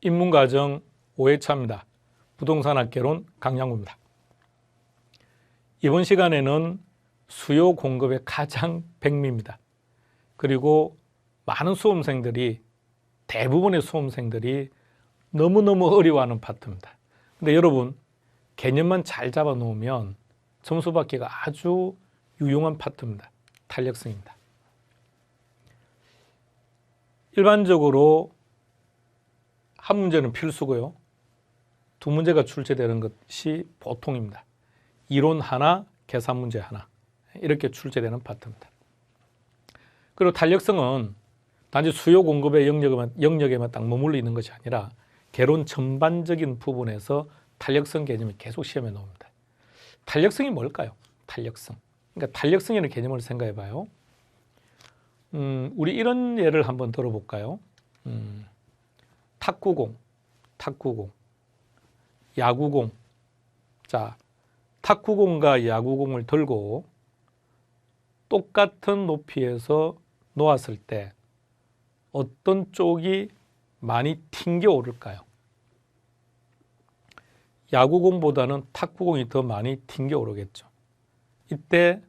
입문과정 5회차입니다. 부동산 학개론 강양구입니다. 이번 시간에는 수요 공급의 가장 백미입니다. 그리고 많은 수험생들이 대부분의 수험생들이 너무너무 어려워하는 파트입니다. 근데 여러분 개념만 잘 잡아 놓으면 점수 받기가 아주 유용한 파트입니다. 탄력성입니다. 일반적으로 한 문제는 필수고요. 두 문제가 출제되는 것이 보통입니다. 이론 하나, 계산 문제 하나 이렇게 출제되는 파트입니다. 그리고 탄력성은 단지 수요 공급의 영역에만 딱 머물러 있는 것이 아니라 개론 전반적인 부분에서 탄력성 개념이 계속 시험에 나옵니다. 탄력성이 뭘까요? 탄력성. 그러니까 탄력성이라는 개념을 생각해 봐요. 우리 이런 예를 한번 들어볼까요? 탁구공, 야구공. 자, 탁구공과 야구공을 들고 똑같은 높이에서 놓았을 때 어떤 쪽이 많이 튕겨 오를까요? 야구공보다는 탁구공이 더 많이 튕겨 오르겠죠. 이때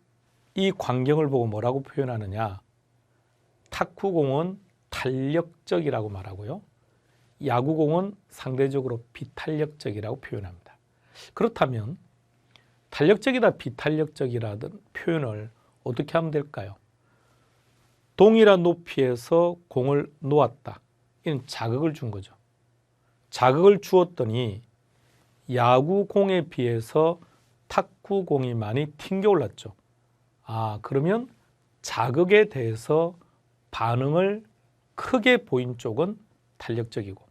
이 광경을 보고 뭐라고 표현하느냐? 탁구공은 탄력적이라고 말하고요. 야구공은 상대적으로 비탄력적이라고 표현합니다. 그렇다면 탄력적이다 비탄력적이라는 표현을 어떻게 하면 될까요? 동일한 높이에서 공을 놓았다. 이는 자극을 준 거죠. 자극을 주었더니 야구공에 비해서 탁구공이 많이 튕겨 올랐죠. 그러면 자극에 대해서 반응을 크게 보인 쪽은 탄력적이고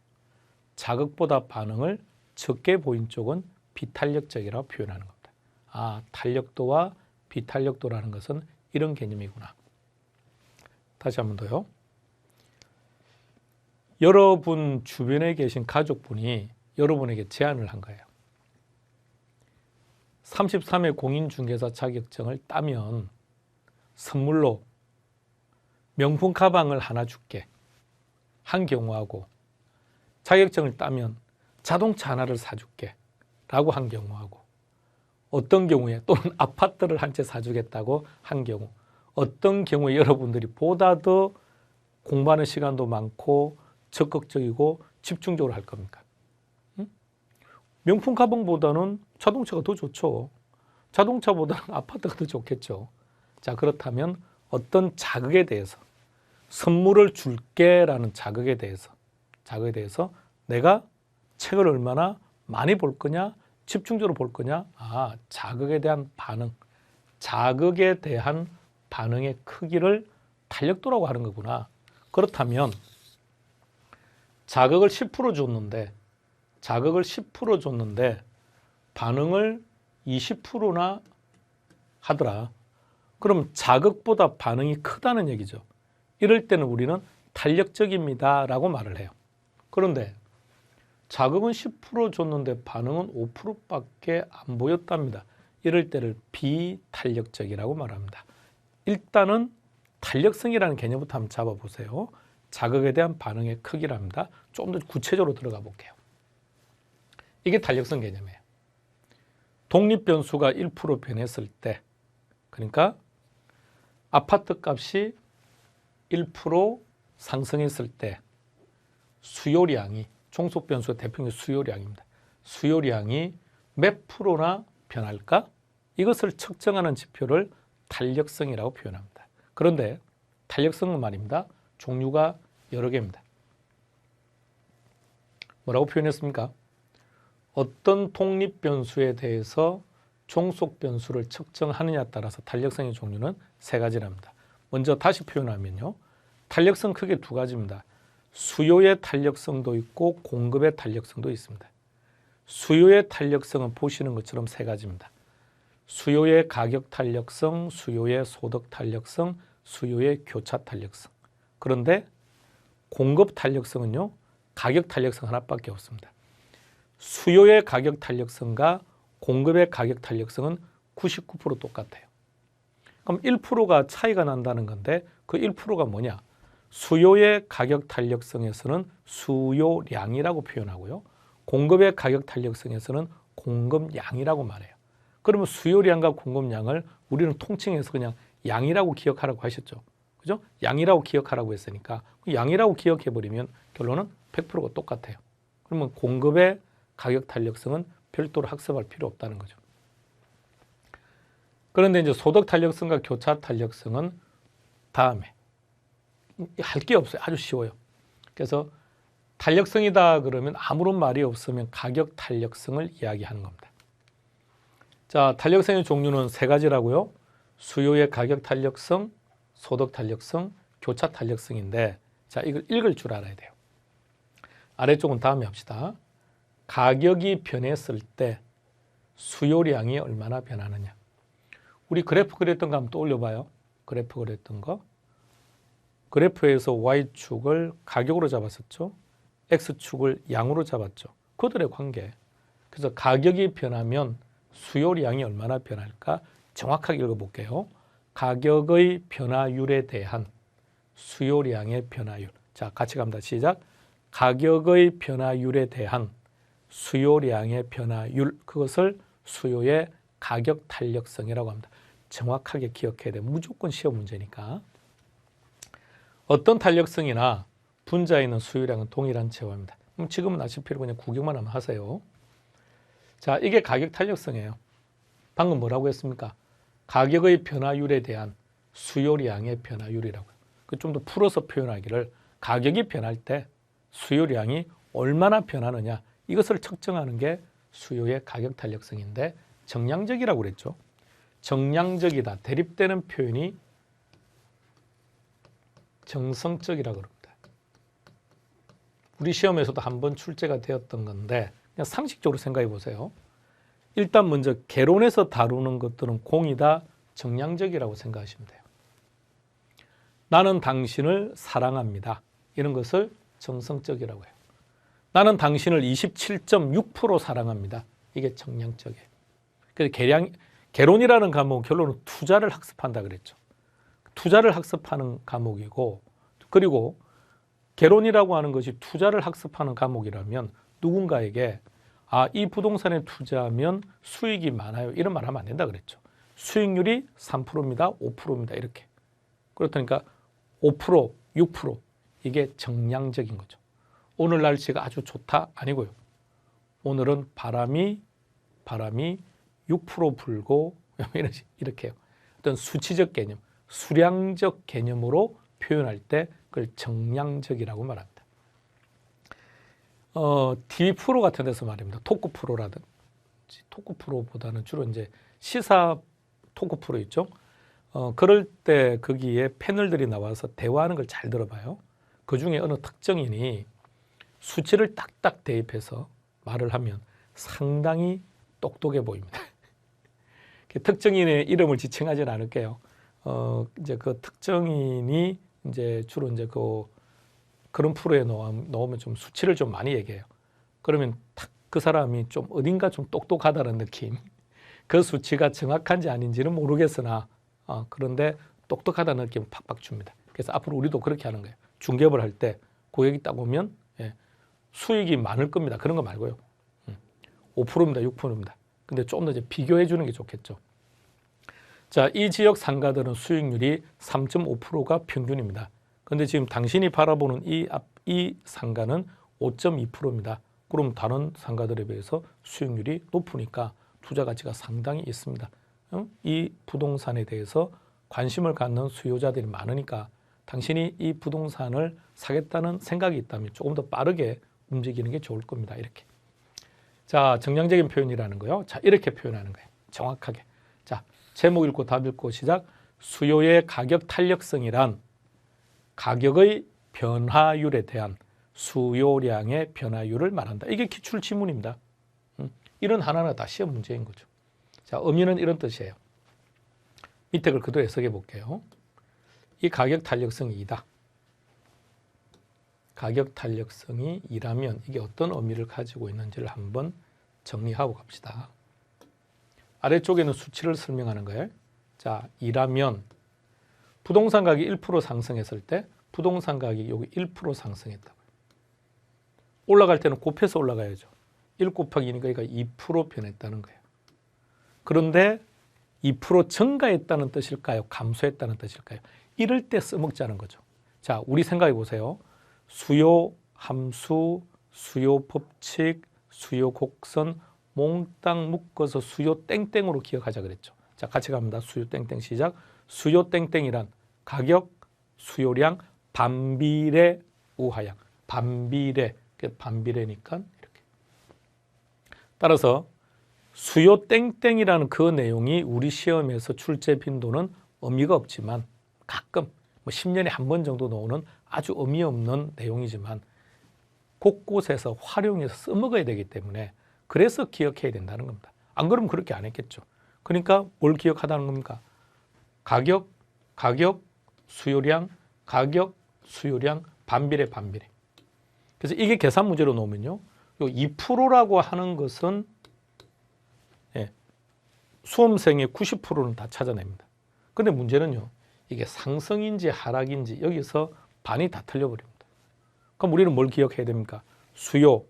자극보다 반응을 적게 보인 쪽은 비탄력적이라고 표현하는 겁니다. 탄력도와 비탄력도라는 것은 이런 개념이구나. 다시 한 번 더요. 여러분 주변에 계신 가족분이 여러분에게 제안을 한 거예요. 33회 공인중개사 자격증을 따면 선물로 명품 가방을 하나 줄게 한 경우하고 자격증을 따면 자동차 하나를 사줄게 라고 한 경우하고 어떤 경우에 또는 아파트를 한 채 사주겠다고 한 경우 어떤 경우에 여러분들이 보다 더 공부하는 시간도 많고 적극적이고 집중적으로 할 겁니까? 명품 가방보다는 자동차가 더 좋죠. 자동차보다는 아파트가 더 좋겠죠. 자, 그렇다면 어떤 자극에 대해서 선물을 줄게라는 자극에 대해서 내가 책을 얼마나 많이 볼 거냐, 집중적으로 볼 거냐? 자극에 대한 반응, 자극에 대한 반응의 크기를 탄력도라고 하는 거구나. 그렇다면 자극을 10% 줬는데 반응을 20%나 하더라. 그럼 자극보다 반응이 크다는 얘기죠. 이럴 때는 우리는 탄력적입니다 라고 말을 해요. 그런데 자극은 10% 줬는데 반응은 5%밖에 안 보였답니다. 이럴 때를 비탄력적이라고 말합니다. 일단은 탄력성이라는 개념부터 한번 잡아보세요. 자극에 대한 반응의 크기랍니다. 좀 더 구체적으로 들어가 볼게요. 이게 탄력성 개념이에요. 독립변수가 1% 변했을 때, 그러니까 아파트 값이 1% 상승했을 때 수요량이, 종속변수의 대표적인 수요량입니다. 수요량이 몇 프로나 변할까? 이것을 측정하는 지표를 탄력성이라고 표현합니다. 그런데 탄력성은 말입니다. 종류가 여러 개입니다. 뭐라고 표현했습니까? 어떤 독립변수에 대해서 종속변수를 측정하느냐에 따라서 탄력성의 종류는 세 가지랍니다. 먼저 다시 표현하면요. 탄력성 크게 두 가지입니다. 수요의 탄력성도 있고 공급의 탄력성도 있습니다. 수요의 탄력성은 보시는 것처럼 세 가지입니다. 수요의 가격 탄력성, 수요의 소득 탄력성, 수요의 교차 탄력성. 그런데 공급 탄력성은요. 가격 탄력성 하나밖에 없습니다. 수요의 가격 탄력성과 공급의 가격 탄력성은 99% 똑같아요. 그럼 1%가 차이가 난다는 건데 그 1%가 뭐냐? 수요의 가격 탄력성에서는 수요량이라고 표현하고요. 공급의 가격 탄력성에서는 공급량이라고 말해요. 그러면 수요량과 공급량을 우리는 통칭해서 그냥 양이라고 기억하라고 하셨죠. 그죠? 양이라고 기억하라고 했으니까 양이라고 기억해버리면 결론은 100%가 똑같아요. 그러면 공급의 가격 탄력성은 별도로 학습할 필요 없다는 거죠. 그런데 이제 소득 탄력성과 교차 탄력성은 다음에 할 게 없어요. 아주 쉬워요. 그래서 탄력성이다 그러면 아무런 말이 없으면 가격 탄력성을 이야기하는 겁니다. 자, 탄력성의 종류는 세 가지라고요. 수요의 가격 탄력성, 소득 탄력성, 교차 탄력성인데 자, 이걸 읽을 줄 알아야 돼요. 아래쪽은 다음에 합시다. 가격이 변했을 때 수요량이 얼마나 변하느냐. 우리 그래프 그렸던 거 한번 떠올려 봐요. 그래프 그렸던 거. 그래프에서 Y축을 가격으로 잡았었죠. X축을 양으로 잡았죠. 그들의 관계. 그래서 가격이 변하면 수요량이 얼마나 변할까? 정확하게 읽어볼게요. 가격의 변화율에 대한 수요량의 변화율. 자, 같이 갑니다. 시작. 가격의 변화율에 대한 수요량의 변화율. 그것을 수요의 가격 탄력성이라고 합니다. 정확하게 기억해야 돼요. 무조건 시험 문제니까. 어떤 탄력성이나 분자에 있는 수요량은 동일한 체화입니다. 그럼 지금은 아실 필요 그냥 구경만 하면 하세요. 자, 이게 가격 탄력성이에요. 방금 뭐라고 했습니까? 가격의 변화율에 대한 수요량의 변화율이라고요. 좀 더 풀어서 표현하기를 가격이 변할 때 수요량이 얼마나 변하느냐 이것을 측정하는 게 수요의 가격 탄력성인데 정량적이라고 그랬죠. 정량적이다. 대립되는 표현이 정성적이라고 그럽니다. 우리 시험에서도 한번 출제가 되었던 건데 그냥 상식적으로 생각해 보세요. 일단 먼저 개론에서 다루는 것들은 공이다, 정량적이라고 생각하시면 돼요. 나는 당신을 사랑합니다. 이런 것을 정성적이라고 해요. 나는 당신을 27.6% 사랑합니다. 이게 정량적이에요. 그래서 개론이라는 과목은 결론은 투자를 학습한다 그랬죠. 투자를 학습하는 과목이고 그리고 개론이라고 하는 것이 투자를 학습하는 과목이라면 누군가에게 이 부동산에 투자하면 수익이 많아요. 이런 말 하면 안 된다 그랬죠. 수익률이 3%입니다. 5%입니다. 이렇게. 그렇다니까 5%, 6% 이게 정량적인 거죠. 오늘 날씨가 아주 좋다 아니고요. 오늘은 바람이 6% 불고 이렇게 해요. 어떤 수치적 개념, 수량적 개념으로 표현할 때 그걸 정량적이라고 말합니다. TV 프로 같은 데서 말입니다. 토크 프로라든지 토크 프로보다는 주로 이제 시사 토크 프로 있죠. 그럴 때 거기에 패널들이 나와서 대화하는 걸 잘 들어봐요. 그 중에 어느 특정인이 수치를 딱딱 대입해서 말을 하면 상당히 똑똑해 보입니다. 특정인의 이름을 지칭하지는 않을게요. 이제 그 특정인이 이제 주로 이제 그런 프로에 나오면 좀 수치를 좀 많이 얘기해요. 그러면 딱 그 사람이 좀 어딘가 좀 똑똑하다는 느낌. 그 수치가 정확한지 아닌지는 모르겠으나 그런데 똑똑하다는 느낌을 팍팍 줍니다. 그래서 앞으로 우리도 그렇게 하는 거예요. 중개업을 할 때 고객이 딱 오면 수익이 많을 겁니다. 그런 거 말고요. 5%입니다. 6%입니다. 근데 좀 더 이제 비교해 주는 게 좋겠죠. 자, 이 지역 상가들은 수익률이 3.5%가 평균입니다. 그런데 지금 당신이 바라보는 이 상가는 5.2%입니다. 그럼 다른 상가들에 비해서 수익률이 높으니까 투자 가치가 상당히 있습니다. 이 부동산에 대해서 관심을 갖는 수요자들이 많으니까 당신이 이 부동산을 사겠다는 생각이 있다면 조금 더 빠르게 움직이는 게 좋을 겁니다. 이렇게. 자, 정량적인 표현이라는 거요. 자, 이렇게 표현하는 거예요. 정확하게. 자, 제목 읽고 답 읽고 시작. 수요의 가격 탄력성이란 가격의 변화율에 대한 수요량의 변화율을 말한다. 이게 기출 지문입니다. 이런 하나하나 다 시험 문제인 거죠. 자, 의미는 이런 뜻이에요. 밑에 걸 그대로 해석해 볼게요. 이 가격 탄력성이 2다. 가격 탄력성이 2라면 이게 어떤 의미를 가지고 있는지를 한번 정리하고 갑시다. 아래쪽에는 수치를 설명하는 거예요. 자, 2라면 부동산 가격이 1% 상승했을 때 부동산 가격이 여기 1% 상승했다고요. 올라갈 때는 곱해서 올라가야죠. 1 곱하기 2니까 그러니까 2% 변했다는 거예요. 그런데 2% 증가했다는 뜻일까요? 감소했다는 뜻일까요? 이럴 때 써먹자는 거죠. 자, 우리 생각해 보세요. 수요 함수, 수요 법칙, 수요 곡선 몽땅 묶어서 수요 땡땡으로 기억하자 그랬죠. 자, 같이 갑니다. 수요 땡땡 시작. 수요 땡땡이란 가격, 수요량, 반비례, 우하향. 반비례, 반비례니까 이렇게. 따라서 수요 땡땡이라는 그 내용이 우리 시험에서 출제 빈도는 의미가 없지만 가끔 뭐 10년에 한 번 정도 나오는 아주 의미 없는 내용이지만 곳곳에서 활용해서 써먹어야 되기 때문에 그래서 기억해야 된다는 겁니다. 안 그러면 그렇게 안 했겠죠. 그러니까 뭘 기억하다는 겁니까? 가격, 수요량, 가격, 수요량, 반비례, 반비례. 그래서 이게 계산 문제로 놓으면요. 2%라고 하는 것은 수험생의 90%는 다 찾아냅니다. 근데 문제는요. 이게 상승인지 하락인지 여기서 반이 다 틀려버립니다. 그럼 우리는 뭘 기억해야 됩니까? 수요,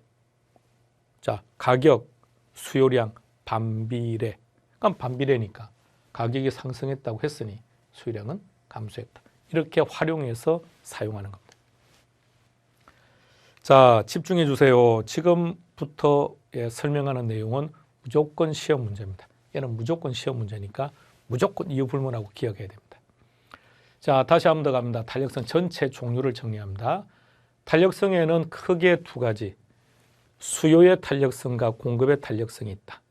자 가격, 수요량, 반비례. 그럼 반비례니까 가격이 상승했다고 했으니 수요량은 감소했다. 이렇게 활용해서 사용하는 겁니다. 자, 집중해 주세요. 지금부터 설명하는 내용은 무조건 시험 문제입니다. 얘는 무조건 시험 문제니까 무조건 이유 불문하고 기억해야 됩니다. 자, 다시 한 번 더 갑니다. 탄력성 전체 종류를 정리합니다. 탄력성에는 크게 두 가지, 수요의 탄력성과 공급의 탄력성이 있다.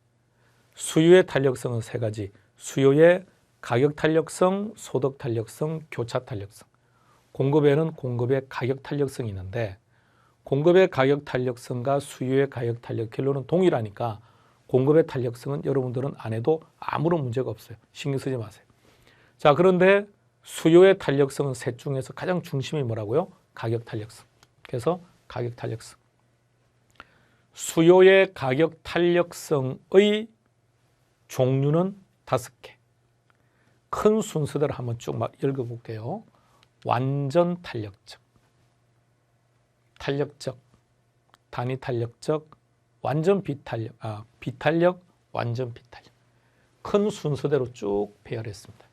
수요의 탄력성은 세 가지, 수요의 가격 탄력성, 소득 탄력성, 교차 탄력성. 공급에는 공급의 가격 탄력성이 있는데 공급의 가격 탄력성과 수요의 가격 탄력 결론은 동일하니까 공급의 탄력성은 여러분들은 안 해도 아무런 문제가 없어요. 신경 쓰지 마세요. 자, 그런데 수요의 탄력성은 셋 중에서 가장 중심이 뭐라고요? 가격 탄력성. 그래서 가격 탄력성. 수요의 가격 탄력성의 종류는 5개. 큰 순서대로 한번 쭉 읽어볼게요. 완전 탄력적, 탄력적, 단위 탄력적, 완전 비탄력, 비탄력, 완전 비탄력. 큰 순서대로 쭉 배열했습니다.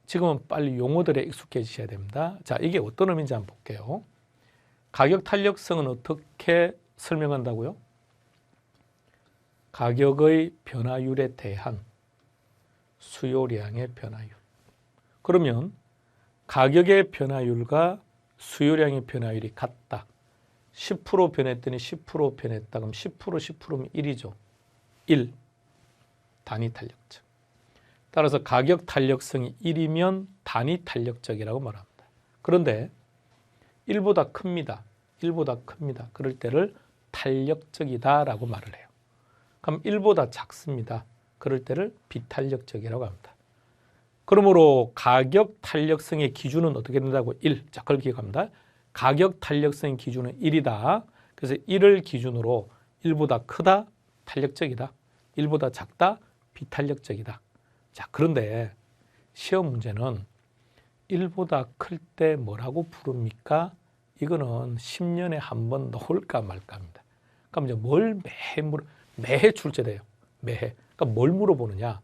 지금은 빨리 용어들에 익숙해지셔야 됩니다. 자, 이게 어떤 의미인지 한번 볼게요. 가격 탄력성은 어떻게 설명한다고요? 가격의 변화율에 대한 수요량의 변화율. 그러면 가격의 변화율과 수요량의 변화율이 같다. 10% 변했더니 10% 변했다. 그럼 10%면 1이죠. 1. 단위 탄력적. 따라서 가격 탄력성이 1이면 단위 탄력적이라고 말합니다. 그런데 1보다 큽니다. 1보다 큽니다. 그럴 때를 탄력적이다라고 말을 해요. 그럼 1보다 작습니다. 그럴 때를 비탄력적이라고 합니다. 그러므로 가격 탄력성의 기준은 어떻게 된다고? 1. 자, 그걸 기억합니다. 가격 탄력성의 기준은 1이다. 그래서 1을 기준으로 1보다 크다, 탄력적이다. 1보다 작다, 비탄력적이다. 자, 그런데 시험 문제는 1보다 클 때 뭐라고 부릅니까? 이거는 10년에 한 번 나올까 말까입니다. 그럼 이제 뭘 매해 출제돼요. 매해. 그러니까 뭘 물어보느냐?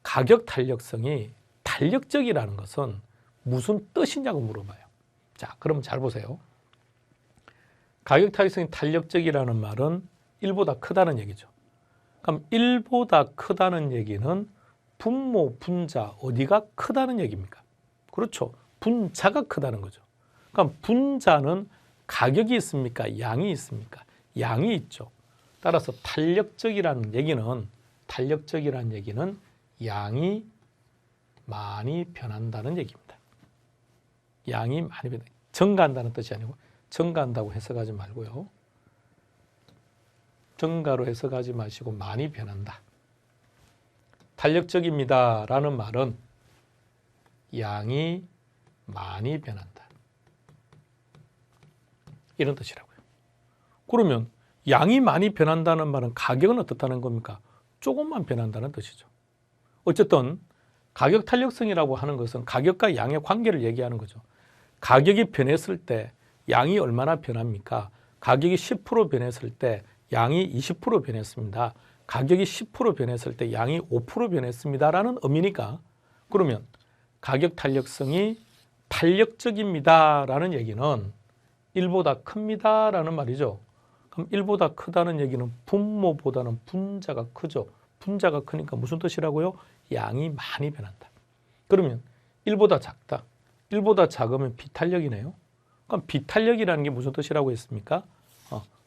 가격 탄력성이 탄력적이라는 것은 무슨 뜻이냐고 물어봐요. 자, 그럼 잘 보세요. 가격 탄력성이 탄력적이라는 말은 1보다 크다는 얘기죠. 그럼 1보다 크다는 얘기는 분모, 분자 어디가 크다는 얘기입니까? 그렇죠. 분자가 크다는 거죠. 그럼 분자는 가격이 있습니까? 양이 있습니까? 양이 있죠. 따라서 탄력적이라는 얘기는 양이 많이 변한다는 얘기입니다. 양이 많이 변한다. 증가한다는 뜻이 아니고 증가한다고 해석하지 말고요. 증가로 해석하지 마시고 많이 변한다. 탄력적입니다 라는 말은 양이 많이 변한다. 이런 뜻이라고요. 그러면 양이 많이 변한다는 말은 가격은 어떻다는 겁니까? 조금만 변한다는 뜻이죠. 어쨌든 가격 탄력성이라고 하는 것은 가격과 양의 관계를 얘기하는 거죠. 가격이 변했을 때 양이 얼마나 변합니까? 가격이 10% 변했을 때 양이 20% 변했습니다. 가격이 10% 변했을 때 양이 5% 변했습니다라는 의미니까, 그러면 가격 탄력성이 탄력적입니다라는 얘기는 1보다 큽니다라는 말이죠. 그럼 1보다 크다는 얘기는 분모보다는 분자가 크죠. 분자가 크니까 무슨 뜻이라고요? 양이 많이 변한다. 그러면 1보다 작다. 1보다 작으면 비탄력이네요. 그럼 비탄력이라는 게 무슨 뜻이라고 했습니까?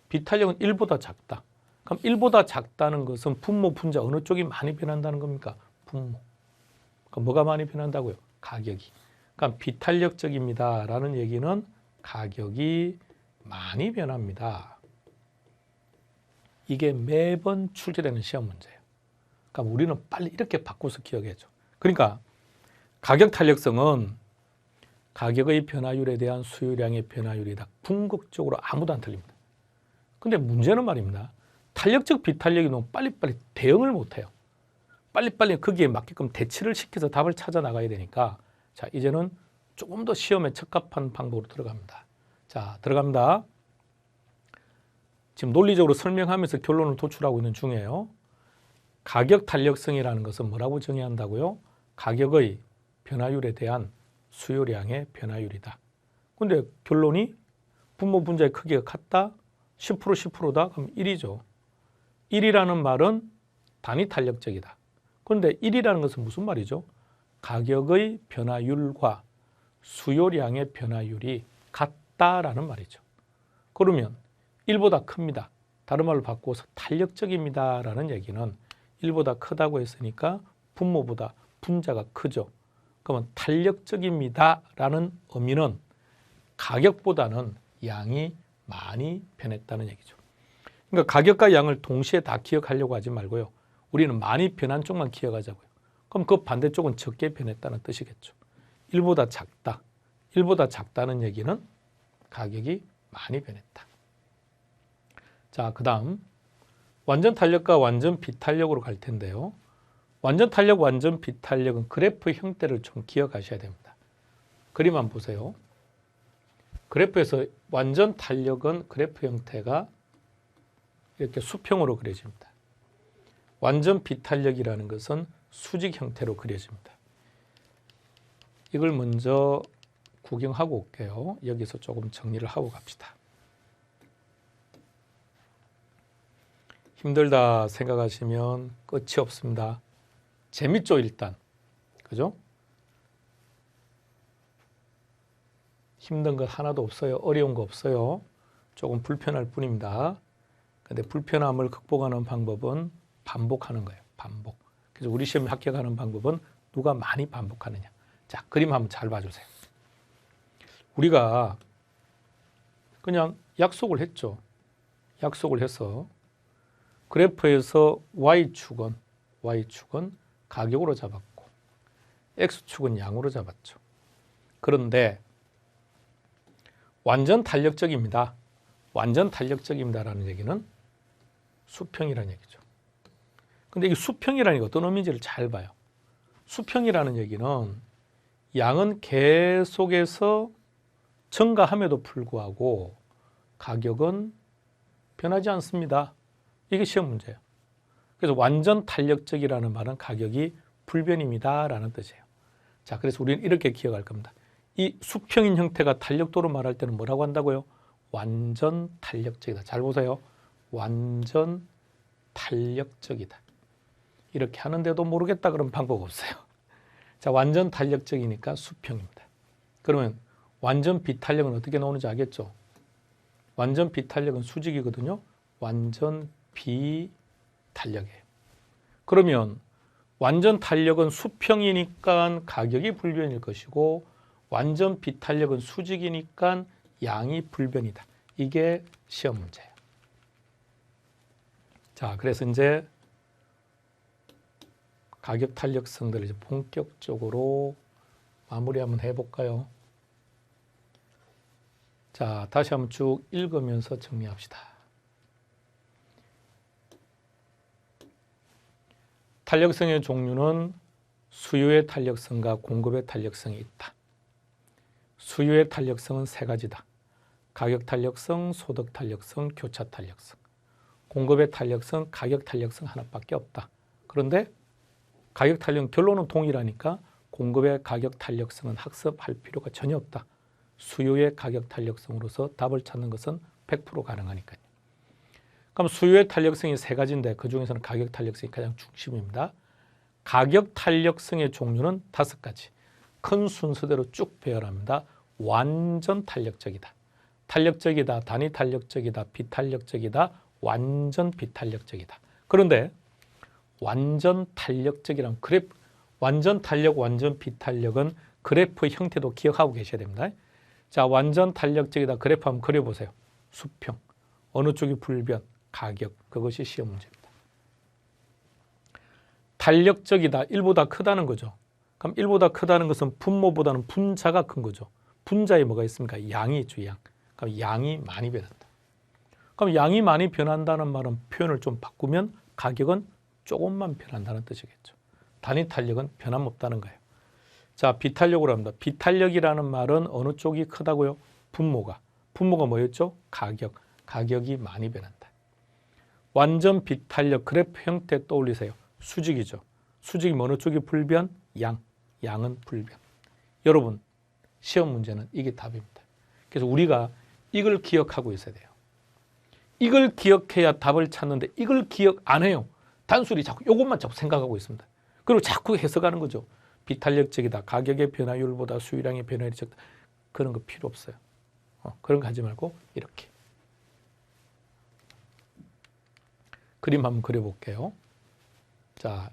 비탄력은 1보다 작다. 그럼 1보다 작다는 것은 분모, 분자 어느 쪽이 많이 변한다는 겁니까? 분모. 그럼 뭐가 많이 변한다고요? 가격이. 그럼 비탄력적입니다라는 얘기는 가격이 많이 변합니다. 이게 매번 출제되는 시험 문제예요. 그러니까 우리는 빨리 이렇게 바꿔서 기억해야죠. 그러니까 가격 탄력성은 가격의 변화율에 대한 수요량의 변화율이다. 궁극적으로 아무도 안 틀립니다. 근데 문제는 말입니다. 탄력적 비탄력이 너무 빨리빨리 대응을 못해요. 빨리빨리 거기에 맞게끔 대치를 시켜서 답을 찾아 나가야 되니까, 자, 이제는 조금 더 시험에 적합한 방법으로 들어갑니다. 자, 들어갑니다. 지금 논리적으로 설명하면서 결론을 도출하고 있는 중이에요. 가격 탄력성이라는 것은 뭐라고 정의한다고요? 가격의 변화율에 대한 수요량의 변화율이다. 근데 결론이 분모 분자의 크기가 같다? 10% 10%다? 그럼 1이죠. 1이라는 말은 단위 탄력적이다. 그런데 1이라는 것은 무슨 말이죠? 가격의 변화율과 수요량의 변화율이 같다라는 말이죠. 그러면 1보다 큽니다. 다른 말로 바꿔서 탄력적입니다 라는 얘기는 1보다 크다고 했으니까 분모보다 분자가 크죠. 그러면 탄력적입니다 라는 의미는 가격보다는 양이 많이 변했다는 얘기죠. 그러니까 가격과 양을 동시에 다 기억하려고 하지 말고요. 우리는 많이 변한 쪽만 기억하자고요. 그럼 그 반대쪽은 적게 변했다는 뜻이겠죠. 1보다 작다. 1보다 작다는 얘기는 가격이 많이 변했다. 자, 그 다음 완전 탄력과 완전 비탄력으로 갈 텐데요. 완전 탄력, 완전 비탄력은 그래프 형태를 좀 기억하셔야 됩니다. 그림 한번 보세요. 그래프에서 완전 탄력은 그래프 형태가 이렇게 수평으로 그려집니다. 완전 비탄력이라는 것은 수직 형태로 그려집니다. 이걸 먼저 구경하고 올게요. 여기서 조금 정리를 하고 갑시다. 힘들다 생각하시면 끝이 없습니다. 재밌죠, 일단. 그죠? 힘든 것 하나도 없어요. 어려운 거 없어요. 조금 불편할 뿐입니다. 근데 불편함을 극복하는 방법은 반복하는 거예요. 반복. 그래서 우리 시험 합격하는 방법은 누가 많이 반복하느냐. 자, 그림 한번 잘 봐주세요. 우리가 그냥 약속을 했죠. 약속을 해서 그래프에서 Y축은 가격으로 잡았고 X축은 양으로 잡았죠. 그런데 완전 탄력적입니다. 완전 탄력적입니다라는 얘기는 수평이라는 얘기죠. 근데 이 수평이라는 게 어떤 의미인지를 잘 봐요. 수평이라는 얘기는 양은 계속해서 증가함에도 불구하고 가격은 변하지 않습니다. 이게 시험 문제예요. 그래서 완전 탄력적이라는 말은 가격이 불변입니다 라는 뜻이에요. 자, 그래서 우리는 이렇게 기억할 겁니다. 이 수평인 형태가 탄력도로 말할 때는 뭐라고 한다고요? 완전 탄력적이다. 잘 보세요. 완전 탄력적이다. 이렇게 하는데도 모르겠다 그러면 방법 없어요. 자, 완전 탄력적이니까 수평입니다. 그러면 완전 비탄력은 어떻게 나오는지 알겠죠? 완전 비탄력은 수직이거든요. 완전 비탄력이에요. 그러면 완전 탄력은 수평이니까 가격이 불변일 것이고 완전 비탄력은 수직이니까 양이 불변이다. 이게 시험 문제예요. 자, 그래서 이제 가격 탄력성들을 이제 본격적으로 마무리 한번 해볼까요? 자, 다시 한번 쭉 읽으면서 정리합시다. 탄력성의 종류는 수요의 탄력성과 공급의 탄력성이 있다. 수요의 탄력성은 세 가지다. 가격 탄력성, 소득 탄력성, 교차 탄력성. 공급의 탄력성, 가격 탄력성 하나밖에 없다. 그런데 가격 탄력 결론은 동일하니까 공급의 가격 탄력성은 학습할 필요가 전혀 없다. 수요의 가격 탄력성으로서 답을 찾는 것은 100% 가능하니까요. 그럼 수요의 탄력성이 세 가지인데 그중에서는 가격 탄력성이 가장 중심입니다. 가격 탄력성의 종류는 5가지. 큰 순서대로 쭉 배열합니다. 완전 탄력적이다. 탄력적이다, 단위 탄력적이다, 비탄력적이다, 완전 비탄력적이다. 그런데 완전 탄력적이란 그래프, 완전 탄력, 완전 비탄력은 그래프 형태도 기억하고 계셔야 됩니다. 자, 완전 탄력적이다 그래프 한번 그려보세요. 수평, 어느 쪽이 불변, 가격, 그것이 시험 문제입니다. 탄력적이다, 1보다 크다는 거죠. 그럼 1보다 크다는 것은 분모보다는 분자가 큰 거죠. 분자에 뭐가 있습니까? 양이 있죠, 양. 그럼 양이 많이 변한다. 그럼 양이 많이 변한다는 말은 표현을 좀 바꾸면 가격은 조금만 변한다는 뜻이겠죠. 단위 탄력은 변함없다는 거예요. 자, 비탄력으로 합니다. 비탄력이라는 말은 어느 쪽이 크다고요? 분모가. 분모가 뭐였죠? 가격. 가격이 많이 변한다. 완전 비탄력 그래프 형태 떠올리세요. 수직이죠. 수직이 어느 쪽이 불변? 양. 양은 불변. 여러분, 시험 문제는 이게 답입니다. 그래서 우리가 이걸 기억하고 있어야 돼요. 이걸 기억해야 답을 찾는데 이걸 기억 안 해요. 단순히 자꾸 이것만 자꾸 생각하고 있습니다. 그리고 자꾸 해석하는 거죠. 비탄력적이다. 가격의 변화율보다 수요량의 변화율이 적다. 그런 거 필요 없어요. 그런 거 하지 말고 이렇게. 그림 한번 그려볼게요. 자,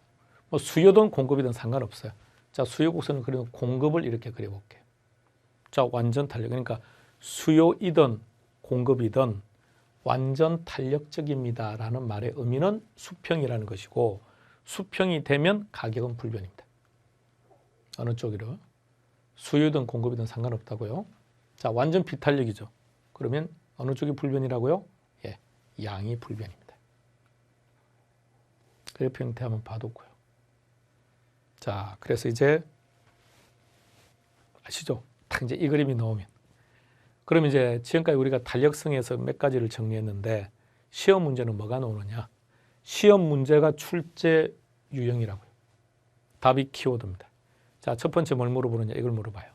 뭐 수요든 공급이든 상관없어요. 자, 수요 곡선을 그리면 공급을 이렇게 그려볼게요. 자, 완전 탄력. 그러니까 수요이든 공급이든 완전 탄력적입니다 라는 말의 의미는 수평이라는 것이고 수평이 되면 가격은 불변입니다. 어느 쪽이로? 수요든 공급이든 상관없다고요. 자, 완전 비탄력이죠. 그러면 어느 쪽이 불변이라고요? 예, 양이 불변입니다. 그래프 형태 한번 봐뒀고요. 자, 그래서 이제 아시죠? 딱 이제 이 그림이 나오면 그럼 이제 지금까지 우리가 탄력성에서 몇 가지를 정리했는데 시험 문제는 뭐가 나오느냐? 시험 문제가 출제 유형이라고요. 답이 키워드입니다. 자, 첫 번째 뭘 물어보느냐? 이걸 물어봐요.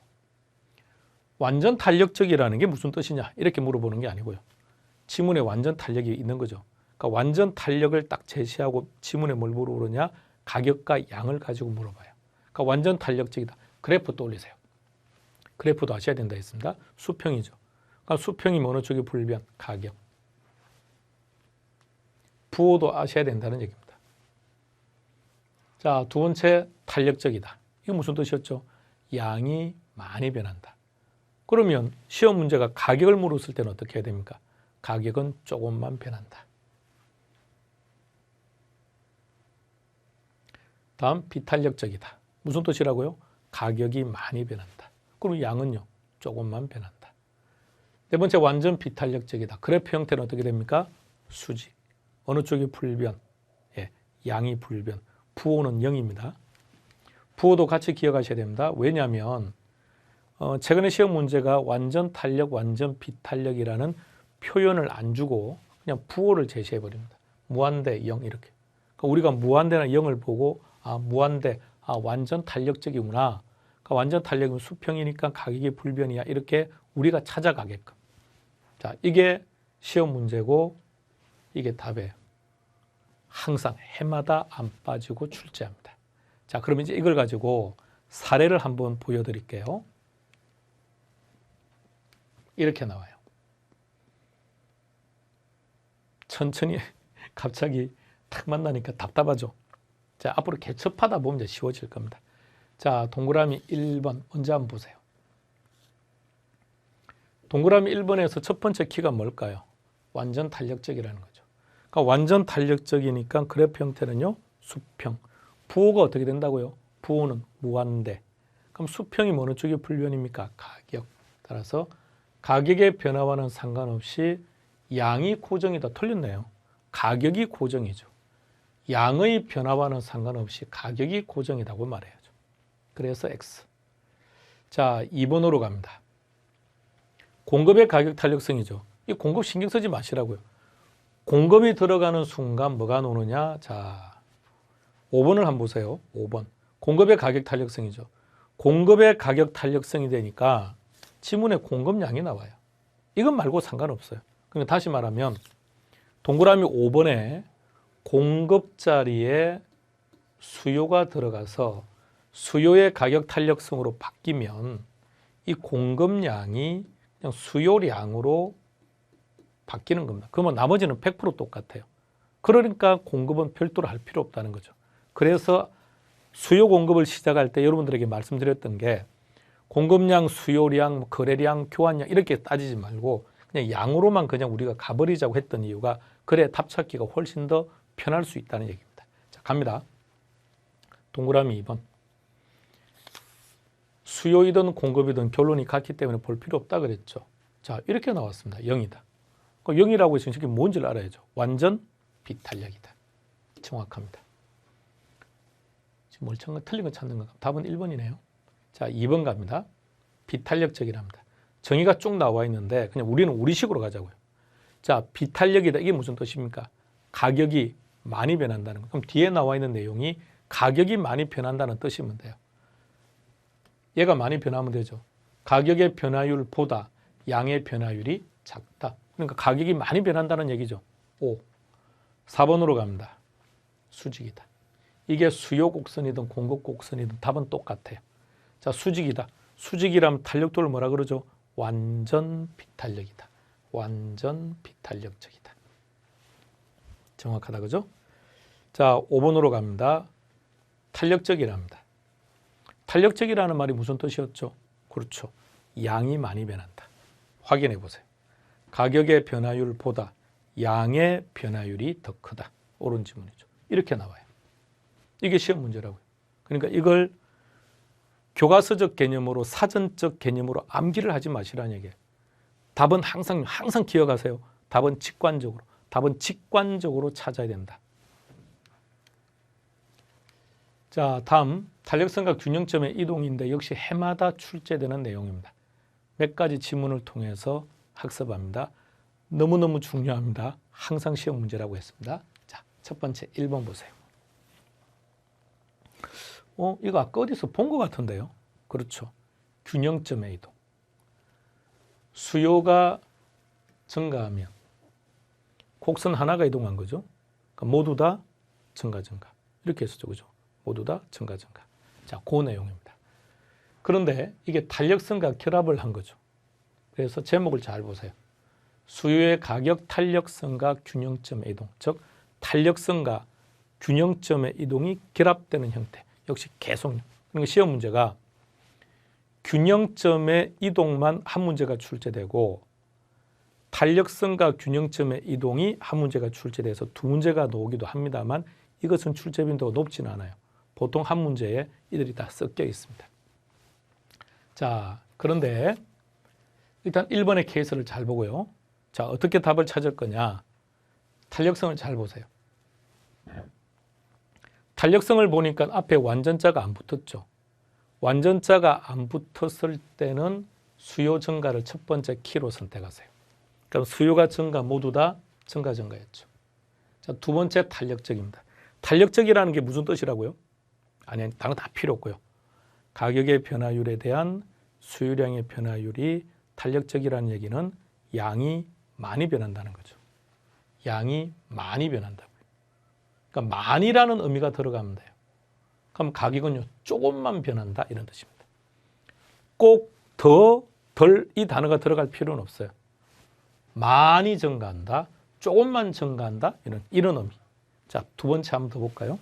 완전 탄력적이라는 게 무슨 뜻이냐? 이렇게 물어보는 게 아니고요. 지문에 완전 탄력이 있는 거죠. 그러니까 완전 탄력을 딱 제시하고 지문에 뭘 물어보느냐? 가격과 양을 가지고 물어봐요. 그러니까 완전 탄력적이다. 그래프 떠올리세요. 그래프도 아셔야 된다 했습니다. 수평이죠. 그러니까 수평이면 어느 쪽이 불변? 가격. 부호도 아셔야 된다는 얘기입니다. 자, 두 번째 탄력적이다. 이게 무슨 뜻이었죠? 양이 많이 변한다. 그러면 시험 문제가 가격을 물었을 때는 어떻게 해야 됩니까? 가격은 조금만 변한다. 다음 비탄력적이다. 무슨 뜻이라고요? 가격이 많이 변한다. 그럼 양은요? 조금만 변한다. 네 번째 완전 비탄력적이다. 그래프 형태는 어떻게 됩니까? 수직. 어느 쪽이 불변? 예, 양이 불변. 부호는 0입니다. 부호도 같이 기억하셔야 됩니다. 왜냐하면 최근에 시험 문제가 완전 탄력, 완전 비탄력이라는 표현을 안 주고 그냥 부호를 제시해 버립니다. 무한대 0 이렇게. 그러니까 우리가 무한대나 0을 보고 무한대, 완전 탄력적이구나. 그러니까 완전 탄력은 수평이니까 가격이 불변이야. 이렇게 우리가 찾아가게끔. 자, 이게 시험 문제고 이게 답이에요. 항상 해마다 안 빠지고 출제합니다. 자, 그럼 이제 이걸 가지고 사례를 한번 보여드릴게요. 이렇게 나와요. 천천히 갑자기 탁 만나니까 답답하죠. 자, 앞으로 개첩하다 보면 이제 쉬워질 겁니다. 자, 동그라미 1번 먼저 한번 보세요. 동그라미 1번에서 첫 번째 키가 뭘까요? 완전 탄력적이라는 거죠. 그러니까 완전 탄력적이니까 그래프 형태는요, 수평. 부호가 어떻게 된다고요? 부호는 무한대. 그럼 수평이 어느 쪽이 불변입니까? 가격. 따라서 가격의 변화와는 상관없이 양이 고정이다. 틀렸네요. 가격이 고정이죠. 양의 변화와는 상관없이 가격이 고정이라고 말해야죠. 그래서 X. 자, 2번으로 갑니다. 공급의 가격 탄력성이죠. 이 공급 신경 쓰지 마시라고요. 공급이 들어가는 순간 뭐가 노느냐? 자, 5번을 한번 보세요. 5번. 공급의 가격 탄력성이죠. 공급의 가격 탄력성이 되니까 지문에 공급량이 나와요. 이것 말고 상관없어요. 그러니까 다시 말하면 동그라미 5번에 공급 자리에 수요가 들어가서 수요의 가격 탄력성으로 바뀌면 이 공급량이 그냥 수요량으로 바뀌는 겁니다. 그러면 나머지는 100% 똑같아요. 그러니까 공급은 별도로 할 필요 없다는 거죠. 그래서 수요 공급을 시작할 때 여러분들에게 말씀드렸던 게 공급량, 수요량, 거래량, 교환량 이렇게 따지지 말고 그냥 양으로만 그냥 우리가 가버리자고 했던 이유가 그래 답 찾기가 훨씬 더 편할 수 있다는 얘기입니다. 자, 갑니다. 동그라미 2번. 수요이든 공급이든 결론이 같기 때문에 볼 필요 없다 그랬죠. 자, 이렇게 나왔습니다. 0이다. 0이라고 했으면 이게 뭔지를 알아야죠. 완전 비탄력이다. 정확합니다. 지금 멀쩡한 거 틀린 거 찾는 건가? 답은 1번이네요. 자, 2번 갑니다. 비탄력적이랍니다. 정의가 쭉 나와 있는데 그냥 우리는 우리식으로 가자고요. 자, 비탄력이다. 이게 무슨 뜻입니까? 가격이 많이 변한다는 거. 그럼 뒤에 나와 있는 내용이 가격이 많이 변한다는 뜻이면 돼요. 얘가 많이 변하면 되죠. 가격의 변화율보다 양의 변화율이 작다. 그러니까 가격이 많이 변한다는 얘기죠. 5. 4번으로 갑니다. 수직이다. 이게 수요 곡선이든 공급 곡선이든 답은 똑같아요. 자, 수직이다. 수직이라면 탄력도를 뭐라 그러죠? 완전 비탄력이다. 완전 비탄력적이다. 정확하다, 그죠? 자, 5번으로 갑니다. 탄력적이랍니다. 탄력적이라는 말이 무슨 뜻이었죠? 그렇죠. 양이 많이 변한다. 확인해 보세요. 가격의 변화율보다 양의 변화율이 더 크다. 옳은 지문이죠. 이렇게 나와요. 이게 시험 문제라고요. 그러니까 이걸 교과서적 개념으로 사전적 개념으로 암기를 하지 마시라는 얘기예요. 답은 항상 기억하세요. 답은 직관적으로 찾아야 된다. 자, 다음 탄력성과 균형점의 이동인데 역시 해마다 출제되는 내용입니다. 몇 가지 지문을 통해서 학습합니다. 너무너무 중요합니다. 항상 시험 문제라고 했습니다. 자, 첫 번째 1번 보세요. 이거 아까 어디서 본 것 같은데요. 그렇죠. 균형점의 이동. 수요가 증가하면 곡선 하나가 이동한 거죠. 그러니까 모두 다 증가. 이렇게 했었죠. 그죠? 모두 다 증가. 자, 그 내용입니다. 그런데 이게 탄력성과 결합을 한 거죠. 그래서 제목을 잘 보세요. 수요의 가격 탄력성과 균형점의 이동. 즉, 탄력성과 균형점의 이동이 결합되는 형태. 역시 계속력. 그러니까 시험 문제가 균형점의 이동만 한 문제가 출제되고 탄력성과 균형점의 이동이 한 문제가 출제돼서 두 문제가 나오기도 합니다만 이것은 출제 빈도가 높지는 않아요. 보통 한 문제에 이들이 다 섞여 있습니다. 자, 그런데 일단 1번의 케이스를 잘 보고요. 자, 어떻게 답을 찾을 거냐? 탄력성을 잘 보세요. 탄력성을 보니까 앞에 완전자가 안 붙었죠. 완전자가 안 붙었을 때는 수요 증가를 첫 번째 키로 선택하세요. 그럼 수요가 증가 모두 다 증가였죠. 자, 두 번째 탄력적입니다. 탄력적이라는 게 무슨 뜻이라고요? 아니, 다른 다 필요 없고요. 가격의 변화율에 대한 수요량의 변화율이 탄력적이라는 얘기는 양이 많이 변한다는 거죠. 양이 많이 변한다고요. 그러니까 많이라는 의미가 들어가면 돼요. 그럼 가격은요, 조금만 변한다 이런 뜻입니다. 꼭 더, 덜 이 단어가 들어갈 필요는 없어요. 많이 증가한다, 조금만 증가한다 이런 의미. 자, 두 번째 한번 더 볼까요?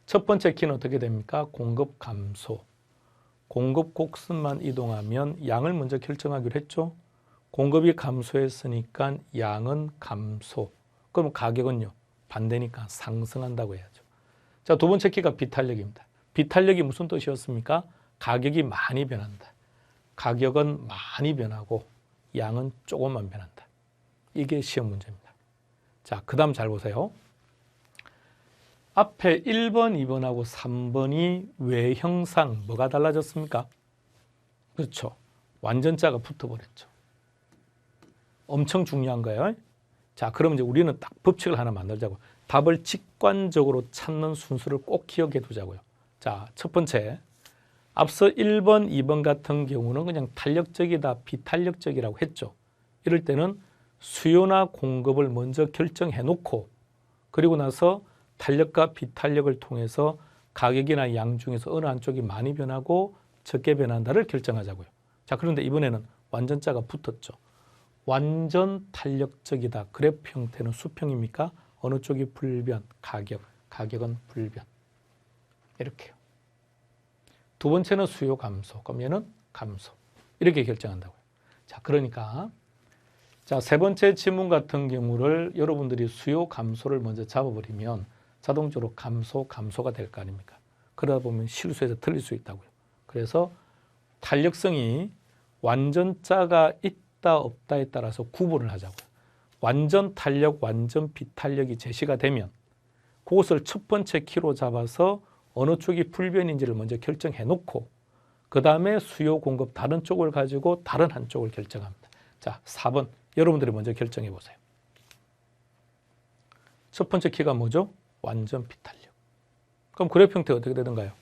첫 번째 키는 어떻게 됩니까? 공급 감소. 공급 곡선만 이동하면 양을 먼저 결정하기로 했죠. 공급이 감소했으니까 양은 감소. 그럼 가격은요, 반대니까 상승한다고 해야죠. 자, 두 번째 키가 비탄력입니다. 비탄력이 무슨 뜻이었습니까? 가격이 많이 변한다. 가격은 많이 변하고 양은 조금만 변한다. 이게 시험 문제입니다. 자, 그 다음 잘 보세요. 앞에 1번, 2번하고 3번이 외형상 뭐가 달라졌습니까? 그렇죠. 완전자가 붙어버렸죠. 엄청 중요한 거예요. 자, 그럼 이제 우리는 딱 법칙을 하나 만들자고. 답을 직관적으로 찾는 순서를 꼭 기억해 두자고요. 자, 첫 번째. 앞서 1번, 2번 같은 경우는 그냥 탄력적이다, 비탄력적이라고 했죠. 이럴 때는 수요나 공급을 먼저 결정해 놓고 그리고 나서 탄력과 비탄력을 통해서 가격이나 양 중에서 어느 한쪽이 많이 변하고 적게 변한다를 결정하자고요. 자, 그런데 이번에는 완전자가 붙었죠. 완전 탄력적이다. 그래프 형태는 수평입니까? 어느 쪽이 불변? 가격은 불변. 이렇게요. 두 번째는 수요 감소. 그럼 얘는 감소. 이렇게 결정한다고요. 자, 그러니까 자, 세 번째 지문 같은 경우를 여러분들이 수요 감소를 먼저 잡아버리면 자동적으로 감소가 될 거 아닙니까? 그러다 보면 실수해서 틀릴 수 있다고요. 그래서 탄력성이 완전자가 있다 없다에 따라서 구분을 하자고요. 완전 탄력, 완전 비탄력이 제시가 되면 그것을 첫 번째 키로 잡아서 어느 쪽이 불변인지를 먼저 결정해 놓고 그 다음에 수요 공급 다른 쪽을 가지고 다른 한쪽을 결정합니다. 자, 4번 여러분들이 먼저 결정해 보세요. 첫 번째 키가 뭐죠? 완전 비탄력. 그럼 그래프 형태 어떻게 되던가요?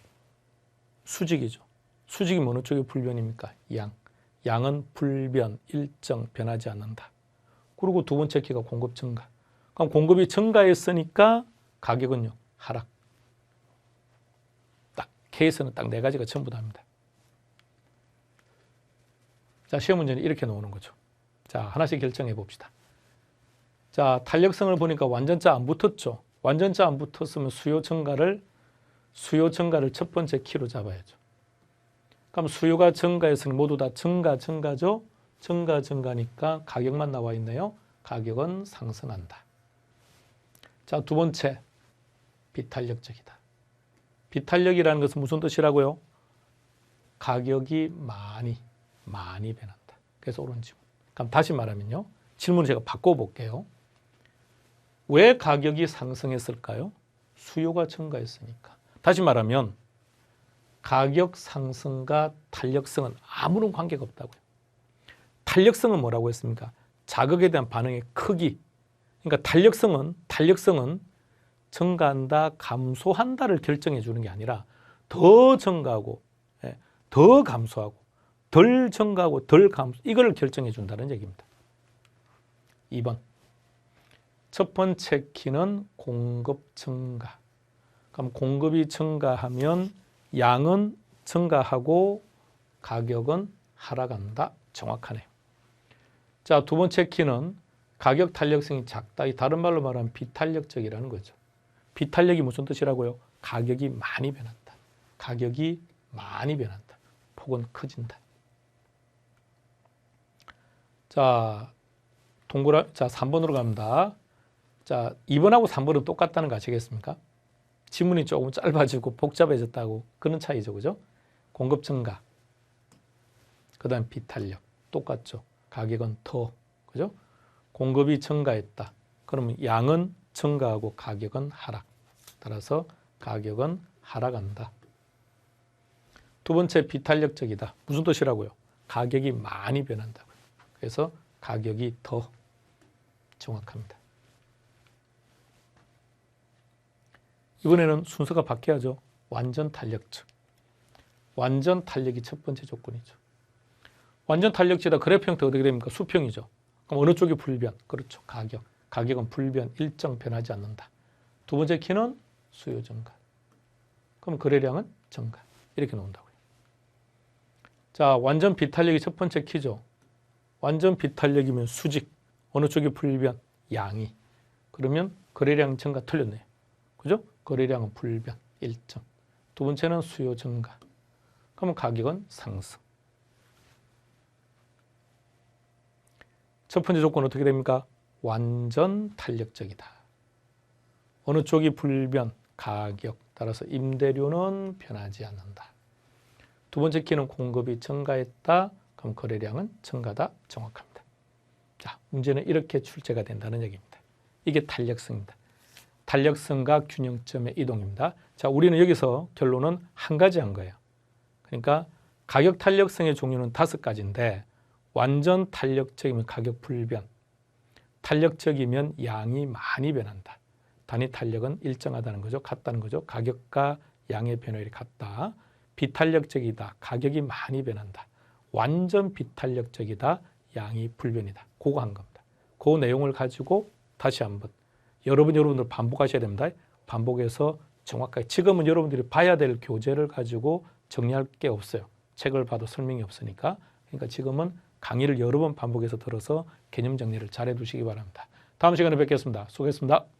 수직이죠. 수직이면 어느 쪽이 불변입니까? 양은 불변, 일정, 변하지 않는다. 그리고 두 번째 키가 공급 증가. 그럼 공급이 증가했으니까 가격은요, 하락. 딱 케이스는 딱 네 가지가 전부 다입니다. 자, 시험 문제는 이렇게 나오는 거죠. 자, 하나씩 결정해 봅시다. 자, 탄력성을 보니까 완전자 안 붙었죠. 완전자 안 붙었으면 수요 증가를 첫 번째 키로 잡아야죠. 그럼 수요가 증가했으니 모두 다 증가죠. 증가니까 가격만 나와 있네요. 가격은 상승한다. 자, 두 번째, 비탄력적이다. 비탄력이라는 것은 무슨 뜻이라고요? 가격이 많이 변한다. 그래서 옳은 지문. 그럼 다시 말하면요. 질문을 제가 바꿔볼게요. 왜 가격이 상승했을까요? 수요가 증가했으니까. 다시 말하면 가격 상승과 탄력성은 아무런 관계가 없다고요. 탄력성은 뭐라고 했습니까? 자극에 대한 반응의 크기. 그러니까 탄력성은 증가한다, 감소한다를 결정해 주는 게 아니라 더 증가하고 더 감소하고 덜 증가하고 덜 감소 이걸 결정해 준다는 얘기입니다. 2번. 첫 번째 키는 공급 증가. 그럼 공급이 증가하면 양은 증가하고 가격은 하락한다. 정확하네요. 자, 두 번째 키는 가격 탄력성이 작다. 이 다른 말로 말하면 비탄력적이라는 거죠. 비탄력이 무슨 뜻이라고요? 가격이 많이 변한다. 가격이 많이 변한다. 폭은 커진다. 자, 3번으로 갑니다. 자, 2번하고 3번은 똑같다는 거 아시겠습니까? 지문이 조금 짧아지고 복잡해졌다고 그런 차이죠. 그죠? 공급 증가. 그 다음 비탄력. 똑같죠. 가격은 더. 그죠? 공급이 증가했다. 그러면 양은 증가하고 가격은 하락. 따라서 가격은 하락한다. 두 번째 비탄력적이다. 무슨 뜻이라고요? 가격이 많이 변한다고요. 그래서 가격이 더 정확합니다. 이번에는 순서가 바뀌어야죠. 완전 탄력적. 완전 탄력이 첫 번째 조건이죠. 완전 탄력지다 그래프 형태 어떻게 됩니까? 수평이죠. 그럼 어느 쪽이 불변? 그렇죠. 가격은 불변, 일정 변하지 않는다. 두 번째 키는 수요 증가. 그럼 거래량은 증가. 이렇게 나온다고요. 자, 완전 비탄력이 첫 번째 키죠. 완전 비탄력이면 수직. 어느 쪽이 불변? 양이. 그러면 거래량 증가 틀렸네요. 그죠? 거래량은 불변, 일정. 두 번째는 수요 증가. 그러면 가격은 상승. 첫 번째 조건은 어떻게 됩니까? 완전 탄력적이다. 어느 쪽이 불변, 가격. 따라서 임대료는 변하지 않는다. 두 번째 키는 공급이 증가했다. 그럼 거래량은 증가다. 정확합니다. 자, 문제는 이렇게 출제가 된다는 얘기입니다. 이게 탄력성입니다. 탄력성과 균형점의 이동입니다. 자, 우리는 여기서 결론은 한 가지 한 거예요. 그러니까 가격 탄력성의 종류는 5가지인데 완전 탄력적이면 가격 불변, 탄력적이면 양이 많이 변한다. 단위 탄력은 일정하다는 거죠. 같다는 거죠. 가격과 양의 변화율이 같다. 비탄력적이다. 가격이 많이 변한다. 완전 비탄력적이다. 양이 불변이다. 그거 한 겁니다. 그 내용을 가지고 다시 한번 여러분들 반복하셔야 됩니다. 반복해서 정확하게 지금은 여러분들이 봐야 될 교재를 가지고 정리할 게 없어요. 책을 봐도 설명이 없으니까. 그러니까 지금은 강의를 여러 번 반복해서 들어서 개념 정리를 잘 해두시기 바랍니다. 다음 시간에 뵙겠습니다. 수고했습니다.